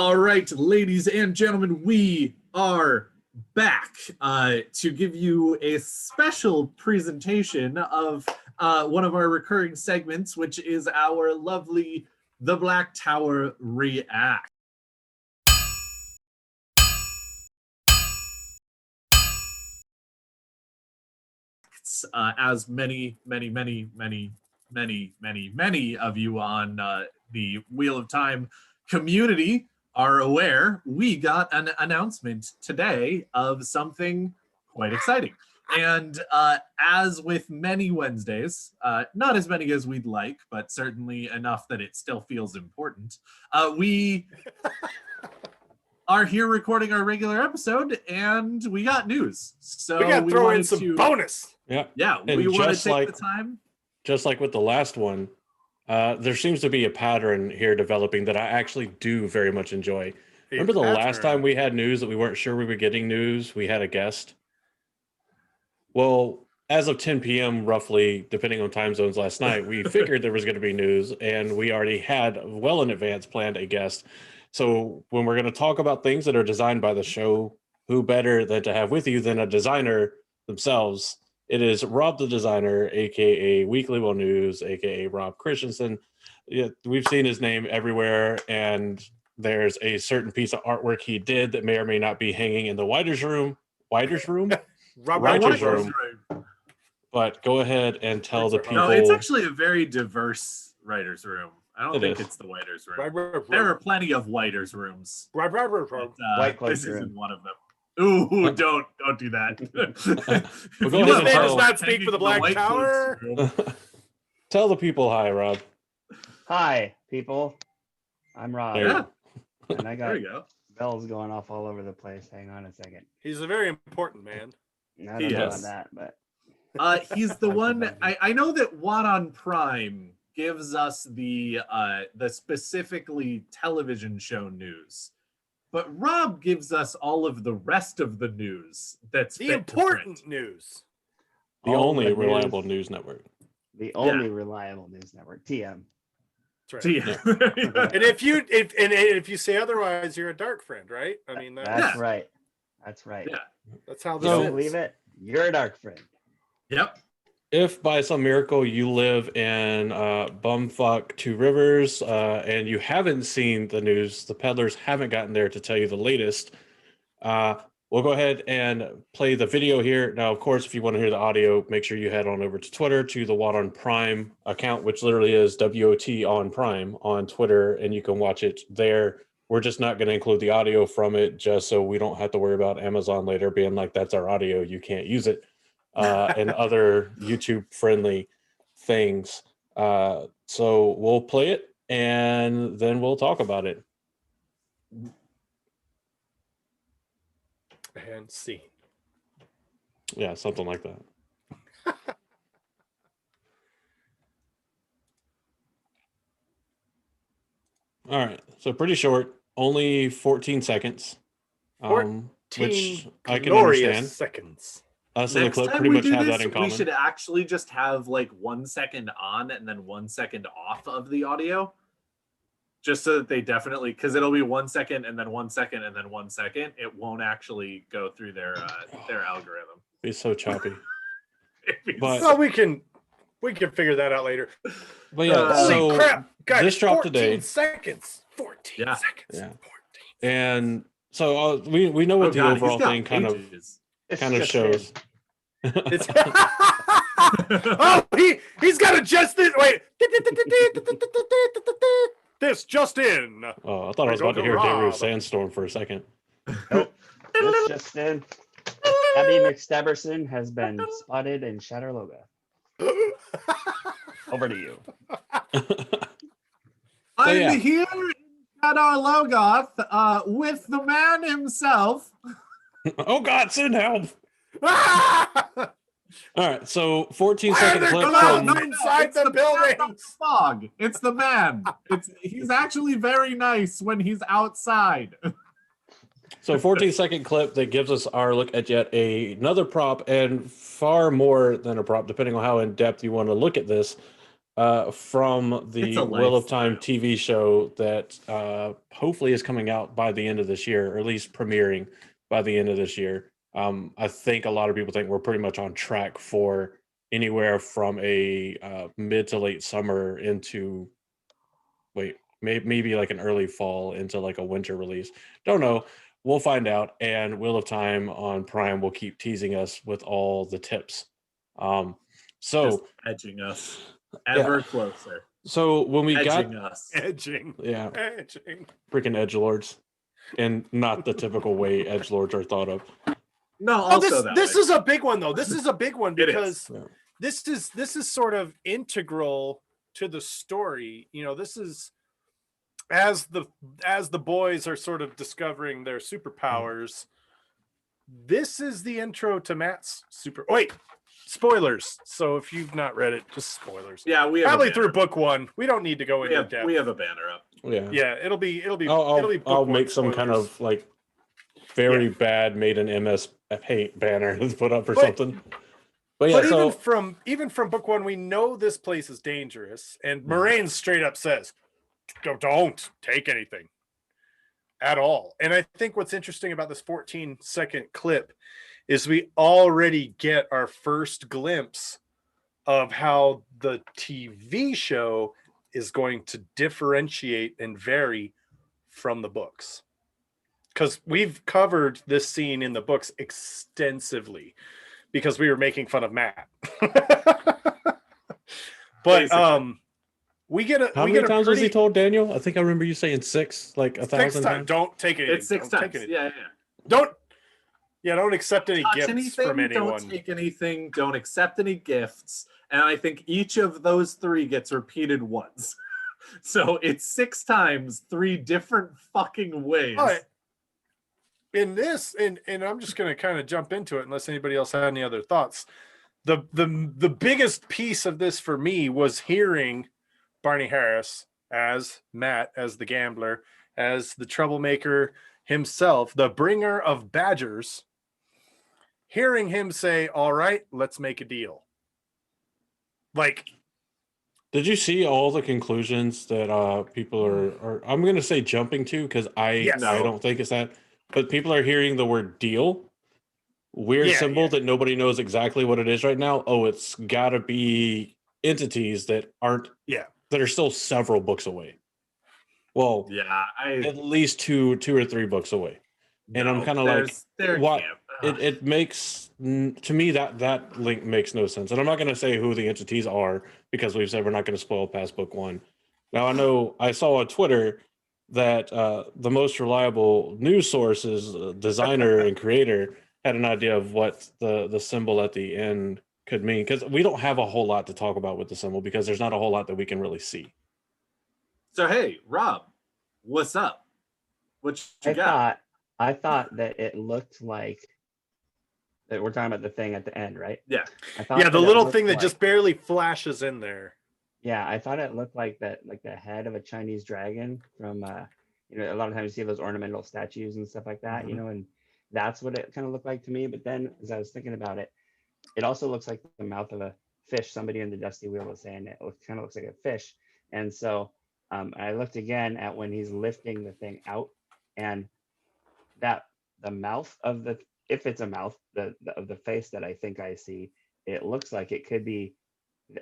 All right, ladies and gentlemen, we are back to give you a special presentation of one of our recurring segments, which is our lovely The Black Tower React. As many of you on the Wheel of Time community are aware, we got an announcement today of something quite exciting. And as with many Wednesdays, not as many as we'd like, but certainly enough that it still feels important, we are here recording our regular episode, and we got news. So we got to throw in some bonus. Yeah, and we want to take the time. Just like with the last one, there seems to be a pattern here developing that I actually do very much enjoy. Remember the last time we had news that we weren't sure we were getting news? We had a guest. Well, as of 10 p.m. roughly, depending on time zones last night, we figured there was going to be news, and we already had well in advance planned a guest. So when we're going to talk about things that are designed by the show, who better than to have with you than a designer themselves? It is Rob the Designer, aka Weekly Will News, aka Rob Christanson. Yeah, we've seen his name everywhere, and there's a certain piece of artwork he did that may or may not be hanging in the writer's room. Writer's room? Writer's room. But go ahead and tell the people. No, it's actually a very diverse writer's room. I don't think it's the writer's room. There are plenty of writer's rooms. This isn't one of them. Ooh, don't do that. Well, go ahead and does not speak for the Black Tower. Tell the people hi, Rob. Hi, people. I'm Rob. Yeah. And I got bells going off all over the place. Hang on a second. He's a very important man. I don't know about that, but he's the one. I know that WoTonPrime gives us the specifically television show news. But Rob gives us all of the rest of the news that's the important news. The only reliable news network. The only reliable news network. TM. That's right. TM. And if you say otherwise, you're a dark friend, right? I mean, that's right. That's right. Yeah. That's how this is. Don't believe it? You're a dark friend. Yep. If by some miracle you live in bumfuck Two Rivers and you haven't seen the news, the peddlers haven't gotten there to tell you the latest, we'll go ahead and play the video here. Now, of course, if you want to hear the audio, make sure you head on over to Twitter to the WoTonPrime account, which literally is WOTOnPrime on Twitter, and you can watch it there. We're just not going to include the audio from it just so we don't have to worry about Amazon later being like, that's our audio, you can't use it. And other YouTube-friendly things. So we'll play it, and then we'll talk about it. And see. Yeah, something like that. All right, so pretty short, only 14 seconds. 14 which I can understand. Seconds. Us and the clip pretty much have that in common. We should actually just have like 1 second on and then 1 second off of the audio. Just so that they definitely, because it'll be 1 second and then 1 second and then 1 second. It won't actually go through their algorithm. It's so choppy. Well, we can figure that out later. But yeah, holy crap, guys! This dropped today. 14 seconds. 14 seconds. Yeah. 14 and so we know what the overall thing kind of shows. It's oh, he's got to just this. Wait, this just in. Oh, I thought I was about to hear Darude Sandstorm for a second. Nope. This just in. Abby McStabberson has been spotted in Shatter Loga. Over to you. I'm here in Shatter Logoth with the man himself. Oh God, send help! All right, so 14-second clip from inside the building. Fog. It's the man. He's actually very nice when he's outside. So 14-second clip that gives us our look at yet another prop, and far more than a prop, depending on how in depth you want to look at this. from It's the a Wheel of Time lifestyle. TV show that hopefully is coming out by the end of this year, or at least premiering by the end of this year. I think a lot of people think we're pretty much on track for anywhere from a mid to late summer into maybe like an early fall into like a winter release. Don't know. We'll find out. And Wheel of Time on Prime will keep teasing us with all the tips. Just So edging us yeah. ever closer. So when we Edging got us. Edging. yeah, Edging. freaking edgelords, and not the typical way edgelords are thought of. No, Oh, also that this way. is a big one though. This is a big one It is. because Yeah. this is sort of integral to the story. You know, this is as the boys are sort of discovering their superpowers. This is the intro to Matt's super. Wait, spoilers. So if you've not read it, just spoilers. Yeah, we have Probably a through banner. book one. We don't need to go We into have, depth. we have a banner up. Yeah. Yeah, it'll be I'll book one make some kind spoilers. of like very bad made in MS Paint banner to put up or But- something. But yeah, But so even from book one, we know this place is dangerous, and Moraine straight up says, "Don't take anything at all." And I think what's interesting about this 14-second clip is we already get our first glimpse of how the TV show is going to differentiate and vary from the books. Because we've covered this scene in the books extensively because we were making fun of Matt. But Basically. we get a how we many get a times was he pretty- told, Daniel? I think I remember you saying 6, like 1,000 times. Don't take anything. It's 6 Don't times. take anything. Yeah. Don't accept any Touch gifts anything, from anyone. don't take anything, don't accept any gifts. And I think each of those 3 gets repeated once. So it's 6 times, 3 different fucking ways. But in this, and I'm just going to kind of jump into it unless anybody else had any other thoughts. The biggest piece of this for me was hearing Barney Harris as Matt, as the gambler, as the troublemaker himself, the bringer of badgers, hearing him say, "All right, let's make a deal." Like, Did you see all the conclusions that people are I'm going to say jumping to, because I don't think it's that, but people are hearing the word deal, weird symbol that nobody knows exactly what it is right now. Oh, it's got to be entities that aren't that are still several books away. Well, yeah, at least two or 3 books away. And I'm kind of like, what? It makes, to me, that link makes no sense. And I'm not going to say who the entities are because we've said we're not going to spoil past book 1. Now, I know I saw on Twitter that the most reliable news sources, designer and creator, had an idea of what the symbol at the end could mean, because we don't have a whole lot to talk about with the symbol because there's not a whole lot that we can really see. So hey, Rob, what's up? What you got? I thought that it looked like that we're talking about the thing at the end, right? Yeah. The little thing that just barely flashes in there. Yeah, I thought it looked like that, like the head of a Chinese dragon from a lot of times you see those ornamental statues and stuff like that, and that's what it kind of looked like to me. But then as I was thinking about it, it also looks like the mouth of a fish. Somebody in the Dusty Wheel was saying it kind of looks like a fish. And so I looked again at when he's lifting the thing out, and that the mouth of the, if it's a mouth, of the face that I think I see, it looks like it could be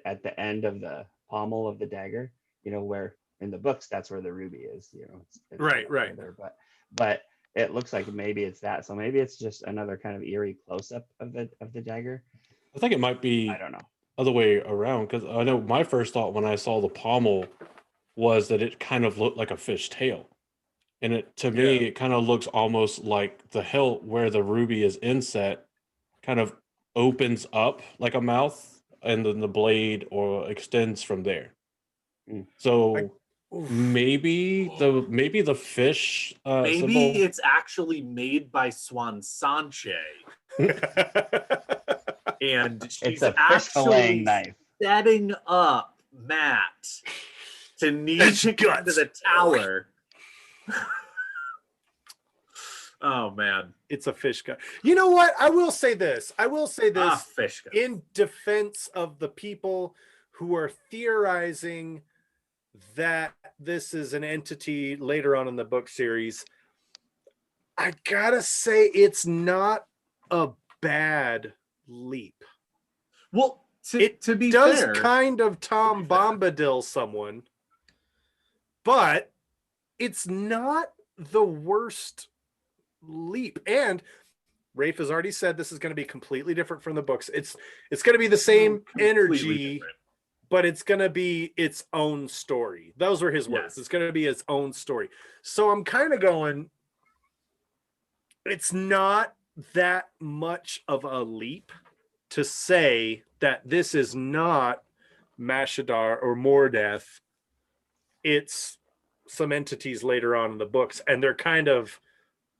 at the end of the pommel of the dagger, where in the books that's where the ruby is, it's right. There, but it looks like maybe it's that. So maybe it's just another kind of eerie close-up of the dagger. I think it might be, I don't know, other way around, because I know my first thought when I saw the pommel was that it kind of looked like a fish tail. And to me, it kind of looks almost like the hilt where the ruby is inset kind of opens up like a mouth, and then the blade or extends from there. So maybe the fish Maybe symbol. it's actually made by Swan Sanche. And she's it's a fish filleting actually knife. setting up Matt to need to get to the tower. Oh man, it's a fish gun. You know what? I will say this. fish gun. In defense of the people who are theorizing that this is an entity later on in the book series. I gotta say, it's not a bad leap. Well, It to be does fair, kind of Tom Bombadil someone, but it's not the worst leap. And Rafe has already said this is going to be completely different from the books. It's going to be the same energy, different. but it's going to be its own story. Those were his words. Yes. It's going to be its own story. So I'm kind of going, it's not that much of a leap to say that this is not Mashadar or Mordeth. It's some entities later on in the books, and they're kind of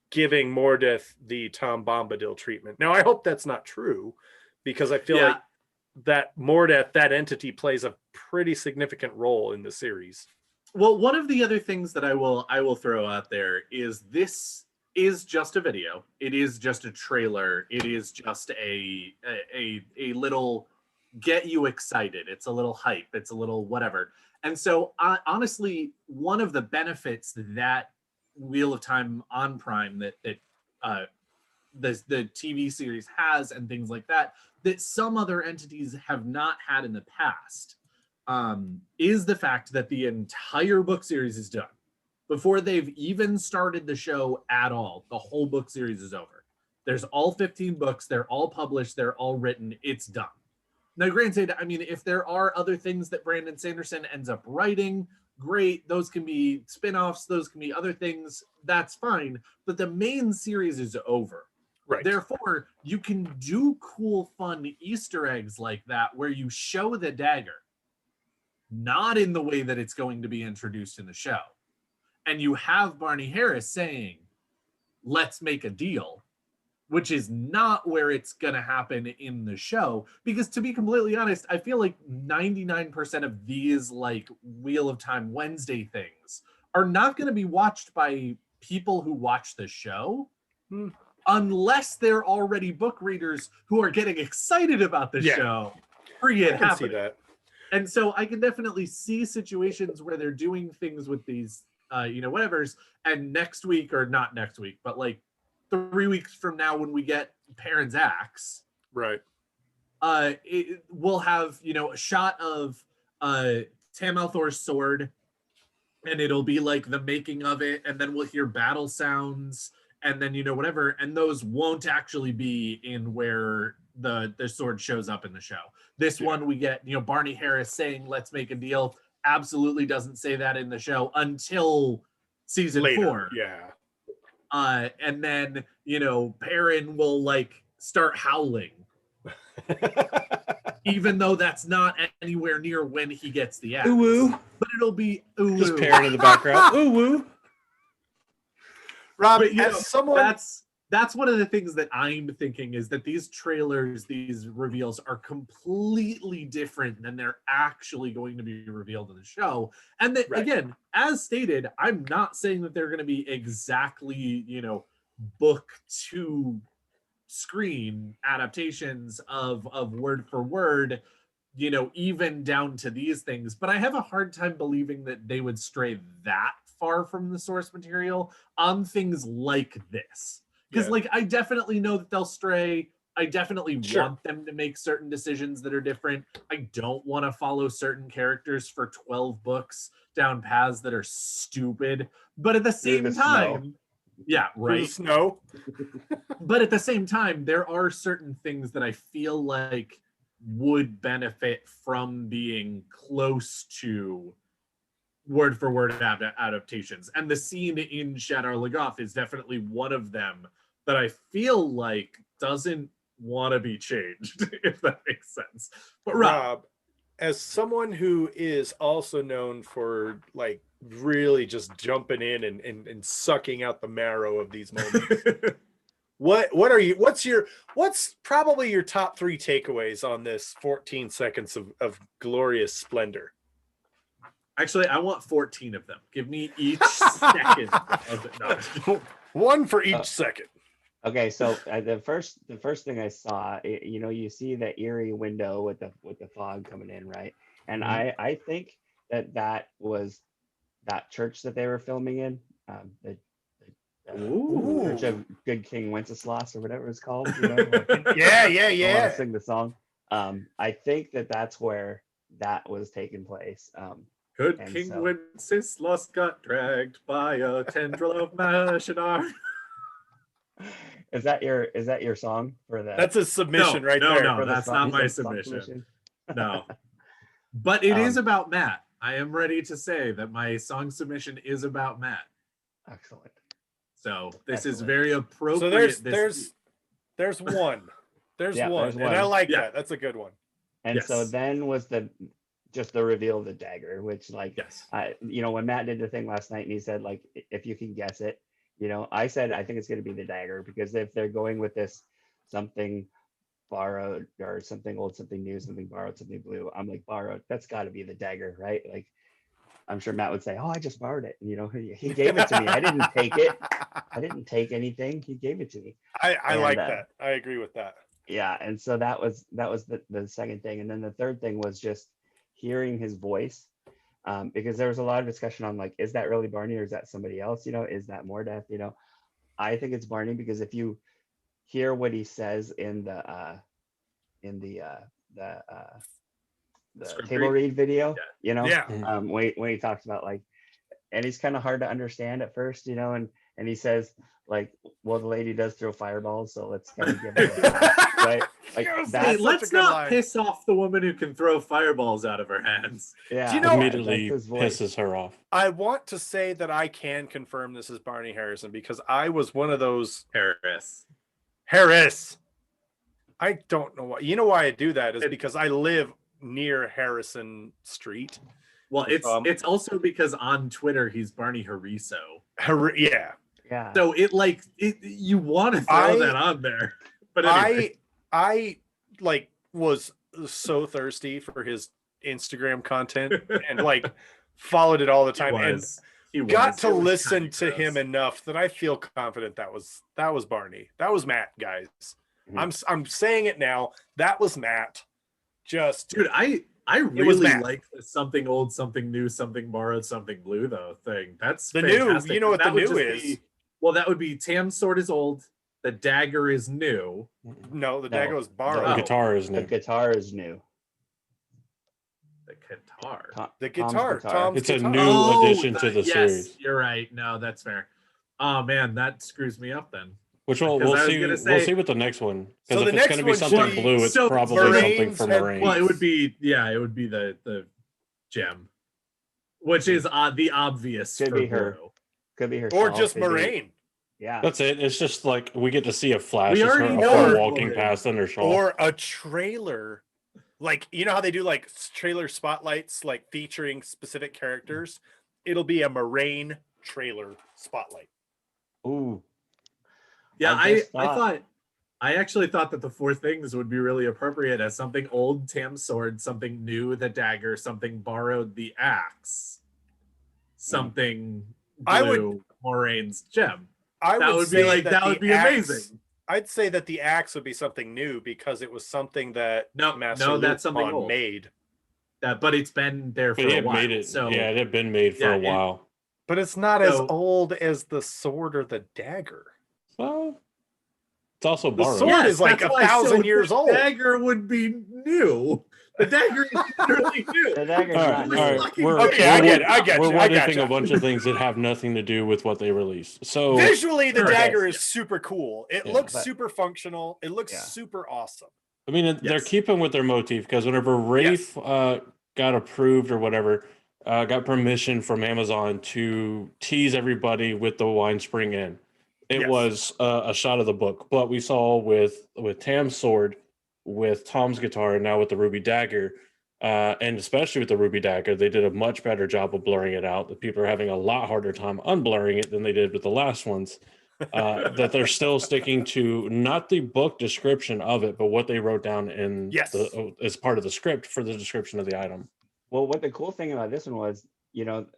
giving Mordeth the Tom Bombadil treatment. Now, I hope that's not true, because I feel like that Mordeth, that entity, plays a pretty significant role in the series. Well, one of the other things that I will throw out there is this is just a video. It is just a trailer. It is just a little get you excited. It's a little hype. It's a little whatever. And so honestly, one of the benefits that Wheel of Time on Prime that the TV series has and things like that some other entities have not had in the past is the fact that the entire book series is done. Before they've even started the show at all, the whole book series is over. There's all 15 books. They're all published. They're all written. It's done. Now, granted, I mean, if there are other things that Brandon Sanderson ends up writing, great. Those can be spin-offs. Those can be other things. That's fine. But the main series is over. Right. Therefore, you can do cool, fun Easter eggs like that where you show the dagger, not in the way that it's going to be introduced in the show. And you have Barney Harris saying, let's make a deal, which is not where it's going to happen in the show. Because to be completely honest, I feel like 99% of these like Wheel of Time Wednesday things are not going to be watched by people who watch the show unless they're already book readers who are getting excited about the show. I can see that. And so I can definitely see situations where they're doing things with these whatevers, and next week, or not next week, but like 3 weeks from now when we get Perrin's axe, right, we'll have a shot of Tam Althor's sword, and it'll be like the making of it, and then we'll hear battle sounds, and then whatever, and those won't actually be in where the sword shows up in the show. This one we get Barney Harris saying let's make a deal. Absolutely doesn't say that in the show until season later. 4. Yeah. And then Perrin will like start howling, even though that's not anywhere near when he gets the axe. Ooh woo. But it'll be ooh Just Perrin in the background. Ooh woo. Rob, but, as someone, that's one of the things that I'm thinking is that these trailers, these reveals are completely different than they're actually going to be revealed in the show. And that, again, as stated, I'm not saying that they're going to be exactly, book to screen adaptations of word for word, even down to these things. But I have a hard time believing that they would stray that far from the source material on things like this. Because I definitely know that they'll stray. I definitely want them to make certain decisions that are different. I don't want to follow certain characters for 12 books down paths that are stupid. But at the same time, snow. But at the same time, there are certain things that I feel like would benefit from being close to word for word adaptations, and the scene in Shadar Lagoth is definitely one of them that I feel like doesn't want to be changed, if that makes sense. But Rob, as someone who is also known for like really just jumping in and sucking out the marrow of these moments, what's probably your top 3 takeaways on this 14 seconds of glorious splendor? Actually, I want 14 of them. Give me each second of it. No. One for each second. Okay, so the first thing I saw, you see that eerie window with the fog coming in, right? And Mhm. I think that was that church that they were filming in, the Church Ooh. of Good King Wenceslas or whatever it's called. You know, like, Yeah, yeah, I want to yeah. sing the song. I think that's where that was taking place. Good And King so Wenceslas got dragged by a tendril of Mashinar. is that your song for the That's a submission right No, there. no, for the that's song, not my song submission. No. But it is about Matt. I am ready to say that my song submission is about Matt. Excellent. So this is Excellent. very So appropriate this week. there's one. There's Yeah, one. there's And I one. like Yeah. that. That's a good one. And so Yes. then was just the reveal of the dagger, which like Yes. when Matt did the thing last night and he said like if you can guess it, I said I think it's going to be the dagger because if they're going with this something borrowed or something old, something new, something borrowed, something blue, I'm like borrowed. That's got to be the dagger, right? Like I'm sure Matt would say, "Oh, I just borrowed it." He gave it to me. I didn't take it. I didn't take anything. He gave it to me. I And like that. I agree with that. yeah, and so that was the second thing, and then the third thing was just hearing his voice, because there was a lot of discussion on like, is that really Barney or is that somebody else? Is that Mordeth? I think it's Barney because if you hear what he says in the uh, the uh, the Script table read? read video, Yeah. when he talks about like, and he's kind of hard to understand at first, and he says like, well, the lady does throw fireballs, so let's kind of give her a pass, right? Like Yes, Hey, that's such a let's good not line. piss off the woman who can throw fireballs out of her hands. Yeah, Do you know- Immediately that's his voice. pisses her off. I want to say that I can confirm this is Barney Harrison because I was one of those Harris. I don't know why. You know why I do that is because I live near Harrison Street. Well, it's also because on Twitter he's Barney Hariso. Yeah. Yeah. So you want to throw that on there. But anyway. I like was so thirsty for his Instagram content and like followed it all the time He got to It was listen kinda to gross. him enough that I feel confident that was Barney. That was Matt, guys. Mhm. I'm saying it now. That was Matt. Just Dude, I It was really Matt. like the something old, something new, something borrowed, something blue though thing. That's the new. fantastic. You know what That the would new just is? well, that would be Tam's sword is old, the dagger is new. No, the No, dagger was The borrowed. Oh. guitar is the new. guitar is new. The guitar. The Tom's guitar. Tom's It's a guitar. new addition to the yes, series. you're right. No, that's fair. Oh man, that screws me up then. Which Because we'll I was see. gonna We'll say- see with the next one. So Because the if it's next going to be one something should be- blue, it's so probably something Moraine's for head- Moraine. Well, it would be the gem, which is the obvious Could for be her. blue. Could be her. Or shawl, just could be- Moraine. Yeah. That's it. It's just like we get to see a flash. We It's her, already of know her walking Moraine. past in her shawl. Or a trailer. Like, you know how they do like trailer spotlights, like featuring specific characters? It'll be a Moraine trailer spotlight. Ooh. Yeah, I I actually thought that the four things would be really appropriate as something old, Tam's sword, something new, the dagger, something borrowed, the axe, something I blue, Moraine's gem. I That would be say like that the would be axe- amazing. I'd say that the axe would be something new because it was something that Master No, that's something Lupin old. made. But it's been there for But a it while. made it. So Yeah, it had been made for Yeah, a it- while. But it's not as So- old as the sword or the dagger. Well, it's also The borrowed. sword is like that's 1,000 why I said years the old. Dagger would be new. The dagger is literally new. The dagger's All not right, new. all right. Fucking We're, Okay, I we're, get it, I get we're you, I what got ifing you. a bunch of things that have nothing to do with what they released. So Visually, the Sure. dagger Yes. is super cool. It Yeah, looks but- super functional. It looks Yeah. super awesome. I mean, they're Yes. keeping with their motif because whenever Rafe got approved or whatever, got permission from Amazon to tease everybody with the wine spring in, it Yes. was a shot of the book. But we saw with Tam's sword, with Tom's guitar, and now with the Ruby Dagger, and especially with the Ruby Dagger, they did a much better job of blurring it out. The people are having a lot harder time unblurring it than they did with the last ones. That they're still sticking to not the book description of it, but what they wrote down in Yes. as part of the script for the description of the item. Well, what the cool thing about this one was,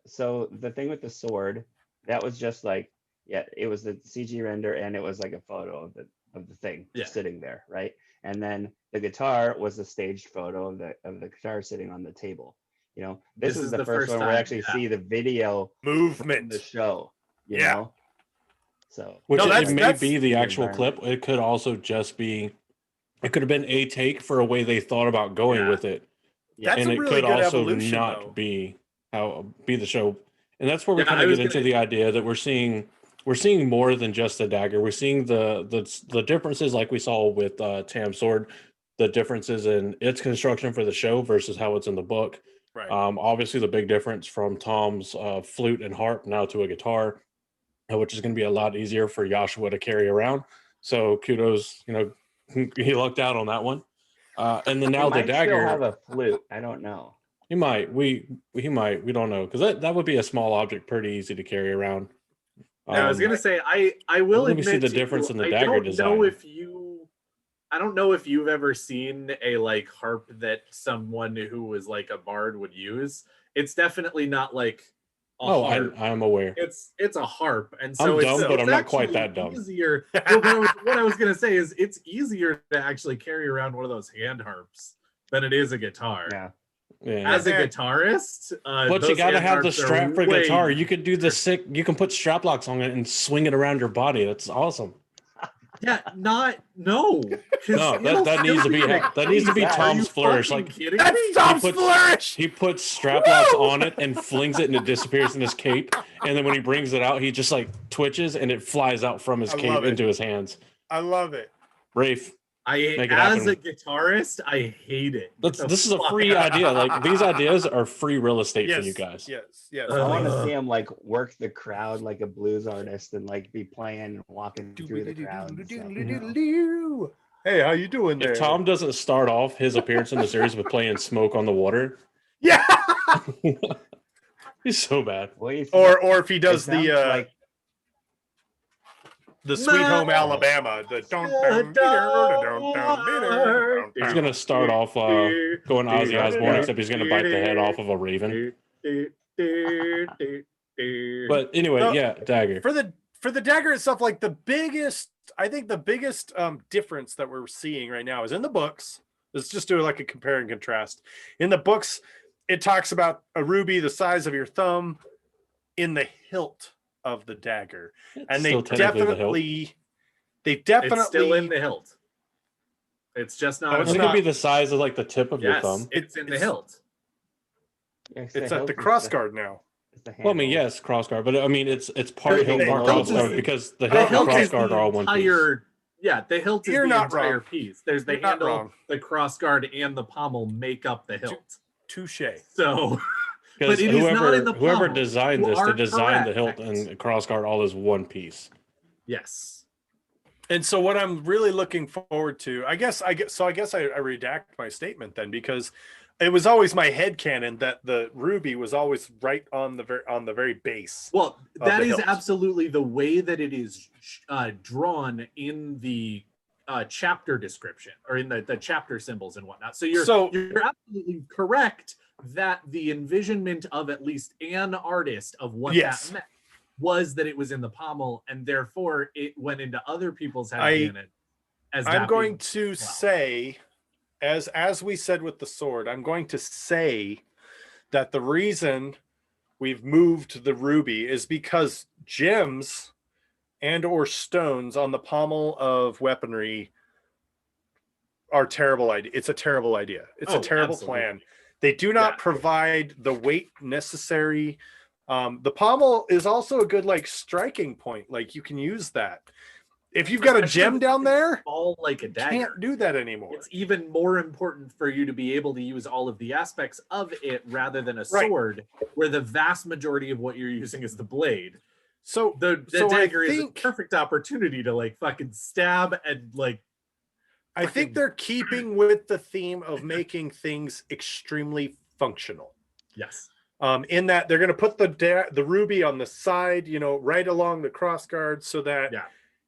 so the thing with the sword, that was just like, yeah, it was the CG render and it was like a photo of of the thing Yeah. sitting there, right? And then the guitar was a staged photo of the guitar sitting on the table. You know, this is the first one where we time, actually see the video from Movement. the show. You Yeah. know, so Which No, it that's- may that's be the the actual clip. environment. It could also just be, it could have been a take for a way they thought about going Yeah. with it. Yeah. That's And a it really could good also evolution, not though. be the show. And that's where we Yeah, kind I of was get into gonna- the idea that we're seeing more than just the dagger. We're seeing the differences like we saw with Tam's sword, the differences in its construction for the show versus how it's in the book. Right. Obviously the big difference from Tom's flute and harp now to a guitar, which is going to be a lot easier for Joshua to carry around. So kudos, he lucked out on that one. And then He now the might still dagger, have a flute. I don't know. he might, we don't know, because that would be a small object, pretty easy to carry around. I was gonna say I will let me admit see the to difference you, in the I dagger don't know design. I don't know if you've ever seen a like harp that someone who was like a bard would use. It's definitely not like a harp. I'm aware. It's a harp, and I'm so it's, dumb, but it's I'm not quite actually that dumb. easier. Well, what I was gonna say is it's easier to actually carry around one of those hand harps than it is a guitar. Yeah. Yeah. As a guitarist, But you those gotta hand have the harps are strap for way guitar. You could do you can put strap locks on it and swing it around your body. That's awesome. Yeah, no. No, that needs to be Are Tom's you flourish. fucking Like kidding That's me? Tom's puts- flourish. he puts strap locks on it and flings it and it disappears in his cape. And then when he brings it out, he just like twitches and it flies out from his I cape love it. into his hands. I love it. Rafe, Make it As happen. a guitarist, I hate it. this is a free idea. Like these ideas are free real estate for you guys. Yes. I want to Ugh. see him like work the crowd like a blues artist and like be playing and walking through the crowd. And stuff, you know? Hey, how you doing there? If Tom doesn't start off his appearance in the series with playing Smoke on the Water, Yeah. he's so bad. What do you think? Or if he It does sounds the Sweet Home Alabama, the He's gonna start off going Ozzy Osbourne, except he's gonna bite the head off of a raven. But anyway, No, yeah, dagger. for the dagger itself, like the biggest difference that we're seeing right now is in the books. Let's just do like a compare and contrast. In the books, it talks about a ruby the size of your thumb in the hilt of the dagger, and they Still technically definitely It's still in the hilt. It's just not. Oh, I it's think it'd not. be the size of like the tip of your Yes, thumb. it's in the It's- hilt. Yeah, it's at hilt the is crossguard now. it's the Well, I mean, handle. yes, crossguard, but I mean, it's part The hilt, part hilt is- crossguard because the The hilt and hilt is crossguard the are all one piece. entire. Yeah, the hilt is You're the not entire wrong. piece. There's the You're not handle, wrong. the crossguard, and the pommel make up the hilt. Touche. So, Because but it is not in the whoever pommel. designed You this, they are designed the hilt correct. and crossguard all as one piece. yes. And so what I'm really looking forward to, I guess I redact my statement then, because it was always my headcanon that the ruby was always right on the very base. Well, that the is hilt. absolutely the way that it is drawn in the chapter description or in the chapter symbols and whatnot. So you're absolutely correct that the envisionment of at least an artist of what Yes. that meant was that it was in the pommel, and therefore it went into other people's head as I'm that going being- to say, as we said with the sword, I'm going to say that the reason we've moved the ruby is because gems and or stones on the pommel of weaponry are terrible idea. It's a terrible idea. It's a terrible absolutely. plan. They do not provide the weight necessary. The pommel is also a good like striking point. Like you can use that. If you've got a Especially gem if down it's there, all like a dagger. can't do that anymore. It's even more important for you to be able to use all of the aspects of it rather than a Right. sword, where the vast majority of what you're using is the blade. So The So I dagger is a think- perfect opportunity to like fucking stab and like I think they're keeping with the theme of making things extremely functional. yes. In that they're going to put the ruby on the side, right along the crossguard, so that Yeah.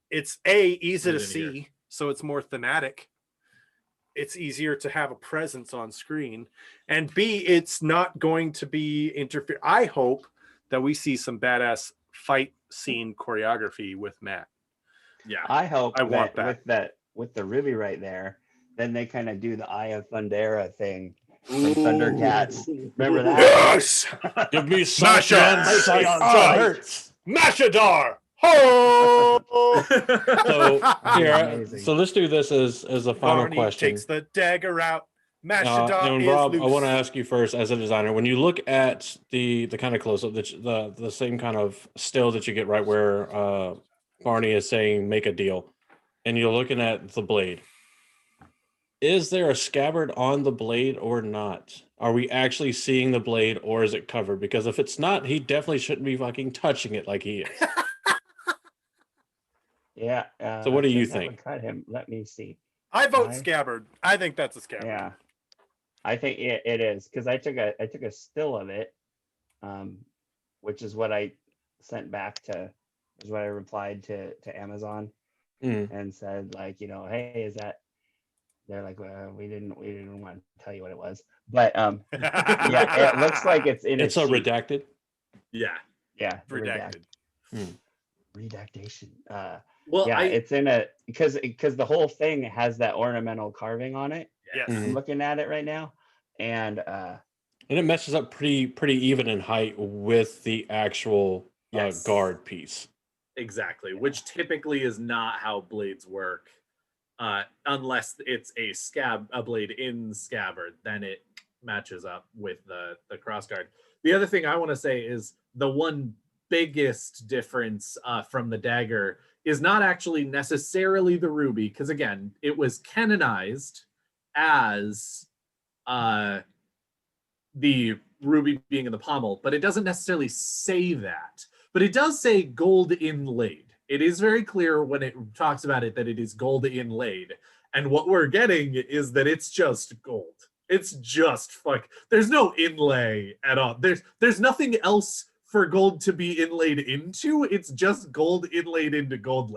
it's easy to Put it in see, so it's more thematic. It's easier to have a presence on screen, and B, it's not going to be interfere. I hope that we see some badass fight scene choreography with Matt. Yeah. I hope I want that. with the ruby right there, then they kind of do the Eye of Thundera thing from Thundercats. Remember that? Yes! Give me Smash salty on it! sight. on Oh, sight. it hurts. Mashadar! Ho! So here, Amazing. so let's do this as a final Barney question. takes the dagger out. Mashadar And is Rob, loose. I want to ask you first, as a designer, when you look at the kind of close up, the same kind of still that you get right where Barney is saying make a deal, and you're looking at the blade. Is there a scabbard on the blade or not? Are we actually seeing the blade, or is it covered? Because if it's not, he definitely shouldn't be fucking touching it like he is. Yeah. So what do you since that would think? Cut him. Let me see. I vote I- scabbard. I think that's a scabbard. Yeah. I think it is because I took a still of it, which is what I sent back to, is what I replied to Amazon Mm. and said, like, hey, is that? They're like, well, we didn't want to tell you what it was, but yeah, it looks like it's in It's a a sheet. redacted. Yeah. Yeah, the Redacted. redactation. Well, Yeah, it's in a because the whole thing has that ornamental carving on it. Yes. Mhm. I'm looking at it right now, and And it meshes up pretty even in height with the actual Yes. guard piece. exactly, which typically is not how blades work. Unless it's a blade in scabbard, then it matches up with the crossguard. The other thing I want to say is the one biggest difference from the dagger is not actually necessarily the ruby, because again, it was canonized as the ruby being in the pommel, but it doesn't necessarily say that. But it does say gold inlaid. It is very clear when it talks about it that it is gold inlaid. And what we're getting is that it's just gold. It's just there's no inlay at all. There's nothing else for gold to be inlaid into. It's just gold inlaid into gold.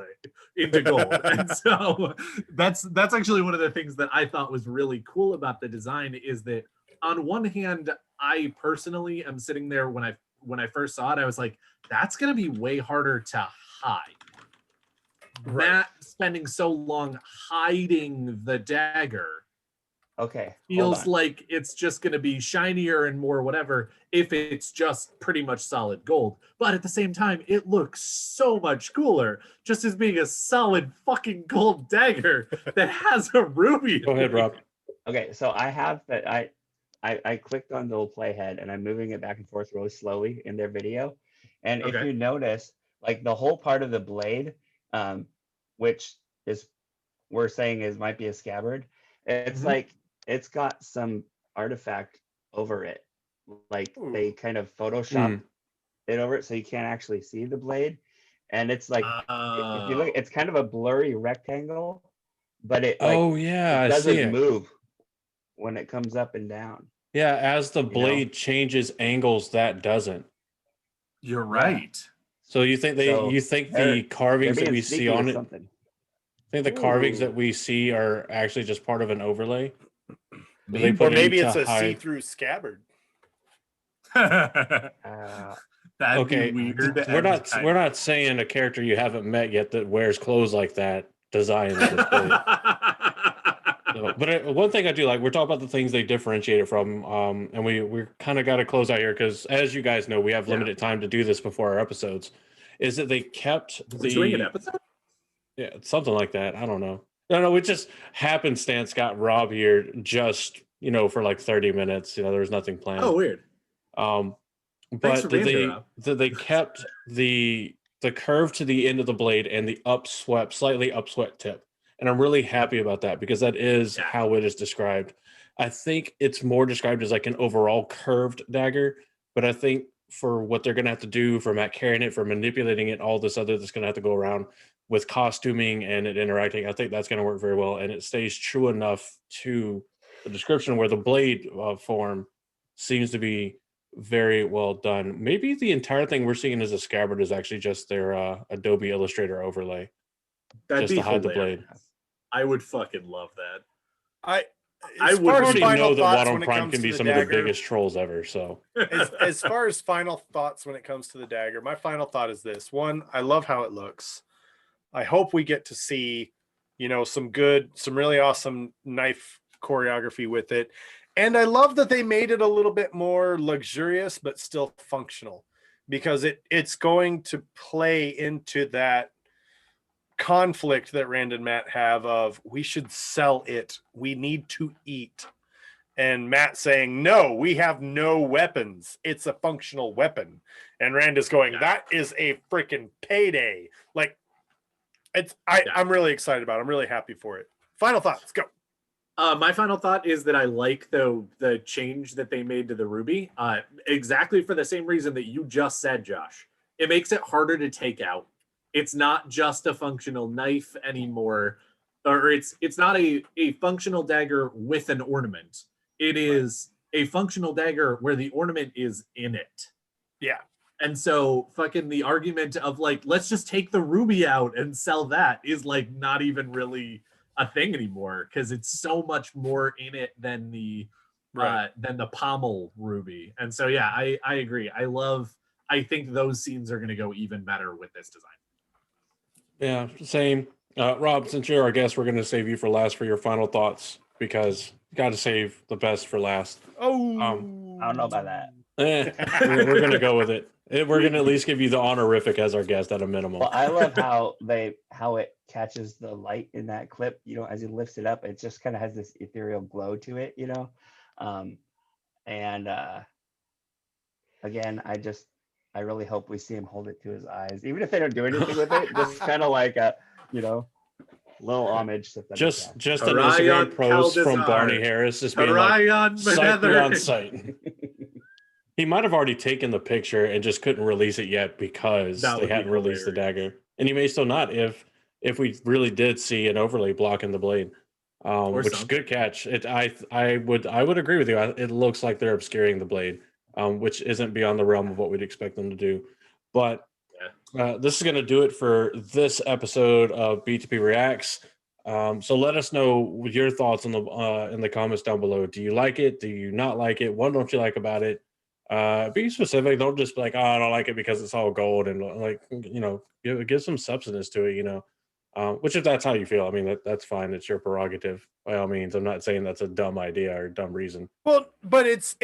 And so that's actually one of the things that I thought was really cool about the design, is that on one hand, I personally am sitting there when I first saw it, I was like, that's gonna be way harder to hide. Right. Matt spending so long hiding the dagger okay, hold feels on. like it's just going to be shinier and more whatever if it's just pretty much solid gold. But at the same time, it looks so much cooler just as being a solid fucking gold dagger that has a ruby. Go ahead, Rob. Okay, so I have that. I clicked on the little playhead and I'm moving it back and forth really slowly in their video. And if Okay. you notice, like the whole part of the blade, which is we're saying is might be a scabbard, it's Mhm. like it's got some artifact over it. Like Ooh. they kind of Photoshop it over it so you can't actually see the blade. And it's like if you look, it's kind of a blurry rectangle, but it like Oh yeah, it I see doesn't it. move when it comes up and down. Yeah, as the know? blade changes angles, that doesn't. You're right. So you think So you think they're- the carvings They're that being we see sneaky on with it, something. think the carvings Ooh. that we see are actually just part of an overlay? They Maybe. put Or maybe in it's to a hide- see-through scabbard. That'd Okay, be weird. we're not saying a character you haven't met yet that wears clothes like that design this blade. So, but one thing I do like, we're talking about the things they differentiate it from, and we're kind of got to close out here because, as you guys know, we have limited time to do this before our episodes. Is that they kept We're doing an the episode? yeah, something like that. I don't know. No, it just happenstance got Rob here just for like 30 minutes. There was nothing planned. Oh, weird. Um, Thanks but for being here, Rob. they kept the curve to the end of the blade and the slightly upswept tip. And I'm really happy about that because that is Yeah. how it is described. I think it's more described as like an overall curved dagger, but I think for what they're going to have to do for Matt carrying it, for manipulating it, all this other that's going to have to go around with costuming and it interacting, I think that's going to work very well. And it stays true enough to the description where the blade form seems to be very well done. Maybe the entire thing we're seeing as a scabbard is actually just their Adobe Illustrator overlay. That'd just be to hide the hilarious. blade. I would fucking love that. I would far as already final know that thoughts when it WoTonPrime comes can to be the some of the dagger- biggest trolls ever. So as far as final thoughts when it comes to the dagger, my final thought is this: one, I love how it looks. I hope we get to see, some really awesome knife choreography with it. And I love that they made it a little bit more luxurious, but still functional, because it's going to play into that conflict that Rand and Matt have of, we should sell it. We need to eat. And Matt saying, no, we have no weapons. It's a functional weapon. And Rand is going, that is a freaking payday. Like, I'm really excited about it. I'm really happy for it. Final thoughts, go. My final thought is that I like the change that they made to the ruby, exactly for the same reason that you just said, Josh. It makes it harder to take out. It's not just a functional knife anymore, or it's not a functional dagger with an ornament. It is a functional dagger where the ornament is in it. Yeah. And so fucking the argument of like, let's just take the ruby out and sell that is like not even really a thing anymore, because it's so much more in it than the pommel ruby. And so yeah, I agree. I think those scenes are going to go even better with this design. Yeah, same. Rob, since you're our guest, we're going to save you for last for your final thoughts, because you got to save the best for last. Oh, I don't know about that. We're going to go with it. We're going to at least give you the honorific as our guest at a minimum. Well, I love how it catches the light in that clip. As he lifts it up, it just kind of has this ethereal glow to it. Again, I really hope we see him hold it to his eyes, even if they don't do anything with it. Just kind of like a, little homage. Just an Instagram post from Barney Harris, just being like, sight beyond sight. He might have already taken the picture and just couldn't release it yet because they hadn't released the dagger, and he may still not if we really did see an overlay blocking the blade, which is a good catch. I would agree with you. It looks like they're obscuring the blade, which isn't beyond the realm of what we'd expect them to do. But this is going to do it for this episode of BTP Reacts. So let us know your thoughts in the comments down below. Do you like it? Do you not like it? What don't you like about it? Be specific. Don't just be like, oh, I don't like it because it's all gold, and like, give some substance to it, which if that's how you feel, I mean, that's fine. It's your prerogative by all means. I'm not saying that's a dumb idea or a dumb reason. Well, but it's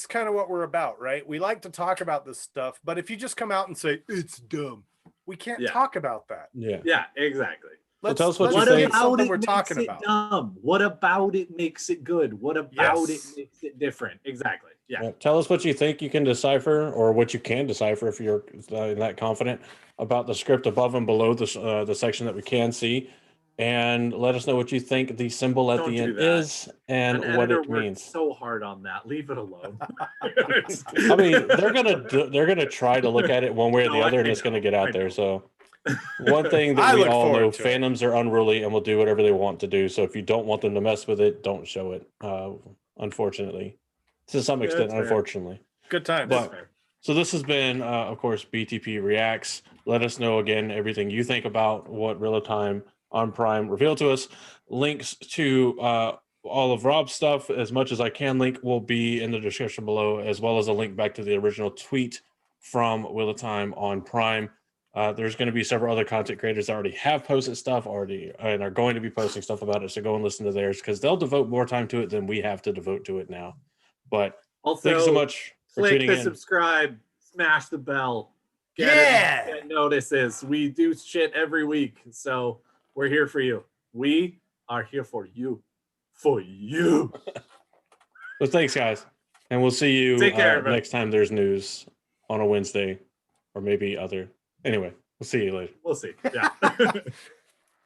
kind of what we're about, right? We like to talk about this stuff, but if you just come out and say it's dumb, we can't talk about that. Yeah, exactly. Tell us what you think. What we're talking about. Dumb? What about it makes it good? What about it makes it different? Exactly. Yeah. Tell us what you think you can decipher, or what you can decipher if you're that confident about the script above and below the section that we can see, and let us know what you think the symbol at the end is and what it means. So hard on that. Leave it alone. I mean, they're gonna try to look at it one way or the other, and it's gonna get out there. So. One thing that we all know, fandoms are unruly and will do whatever they want to do. So if you don't want them to mess with it, don't show it. Unfortunately, to some extent, unfortunately. Good times. So this has been, of course, BTP Reacts. Let us know again everything you think about what Real Time on Prime revealed to us. Links to all of Rob's stuff, as much as I can link, will be in the description below, as well as a link back to the original tweet from Wheel of Time on Prime. There's going to be several other content creators that already have posted stuff and are going to be posting stuff about it. So go and listen to theirs, because they'll devote more time to it than we have to devote to it now. But also, thank you so much for tuning in. Subscribe, smash the bell, get notices. We do shit every week, so we're here for you. We are here for you. So thanks, guys, and we'll see you next time there's news on a Wednesday, or maybe other. Anyway, we'll see you later. We'll see. Yeah.